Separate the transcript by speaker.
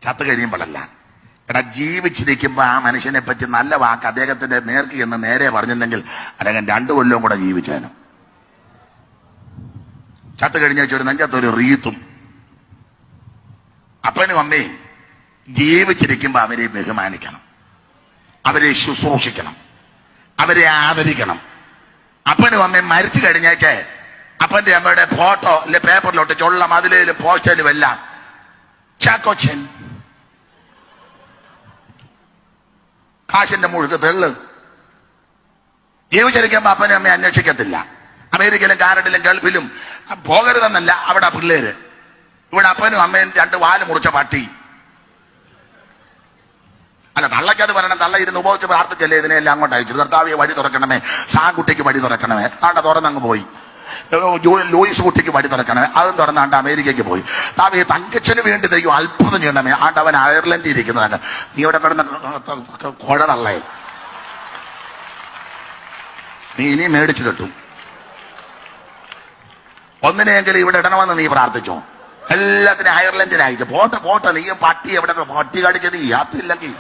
Speaker 1: ചത്തു കഴിയുമ്പോഴല്ല. എടാ, ജീവിച്ചിരിക്കുമ്പോ ആ മനുഷ്യനെ പറ്റി നല്ല വാക്ക് അദ്ദേഹത്തിന്റെ നേർക്ക് എന്ന് നേരെ പറഞ്ഞിരുന്നെങ്കിൽ അദ്ദേഹം 2 കൊല്ലവും കൂടെ ജീവിച്ചേനും. ചത്തു കഴിഞ്ഞ ഒരു നെഞ്ചത്തൊരു റീത്തും. അപ്പനും അമ്മയും ജീവിച്ചിരിക്കുമ്പോ അവരെ ബഹുമാനിക്കണം, അവരെ ശുശ്രൂഷിക്കണം, അവരെ ആദരിക്കണം. അപ്പനും അമ്മയും മരിച്ചു കഴിഞ്ഞേച്ചേ അപ്പന്റെ അമ്മയുടെ ഫോട്ടോ അല്ലെ പേപ്പറിലോട്ട് ചൊള്ള മതിലേലും പോസ്റ്റലും എല്ലാം ചാക്കോച്ചൻ കാശിന്റെ മുഴുക്ക് തെള്ളു. ജീവിച്ചിരിക്കുമ്പോ അപ്പനും അമ്മയെ അന്വേഷിക്കത്തില്ല. അമേരിക്കയിലും കാനഡയിലും ഗൾഫിലും പോകരുതെന്നല്ല, അവിടെ പിള്ളേര്. ഇവിടെ അപ്പനും അമ്മയും 2 വാല് മുറിച്ച പട്ടി. അല്ല, തള്ളയ്ക്കത് പറയണം. തള്ള ഇരുന്ന് ഉപയോഗിച്ച് പ്രാർത്ഥിച്ചല്ലേ ഇതിനെല്ലാം അങ്ങോട്ട് അയച്ചു. കർത്താവെ വഴി തുറക്കണമേ, സാകുട്ടിക്ക് വഴി തുറക്കണമേ. താണ്ട തുറന്നങ്ങ് പോയി. ലൂയിസ് കുട്ടിക്ക് വഴി തുറക്കണമേ, അതും തുറന്നാണ്ട് അമേരിക്കയ്ക്ക് പോയി. താവേ തങ്കച്ചന് വേണ്ടി ദൈവം അത്ഭുതം ചെയ്യണമേ. ആണ്ട് അവൻ അയർലൻഡിൽ ഇരിക്കുന്നതാണ്. നീ ഇവിടെ കിടന്ന കുഴ തള്ളേ, നീ ഇനി മേടിച്ചു കിട്ടും. ഒന്നിനെയെങ്കിലും ഇവിടെ ഇടണമെന്ന് നീ പ്രാർത്ഥിച്ചോ. എല്ലാത്തിനും അയർലൻഡിൽ അയച്ചു. പോട്ടെ നീയും പട്ടി എവിടെ പട്ടി കടിച്ചത് ഈ യാത്തില്ലെങ്കിൽ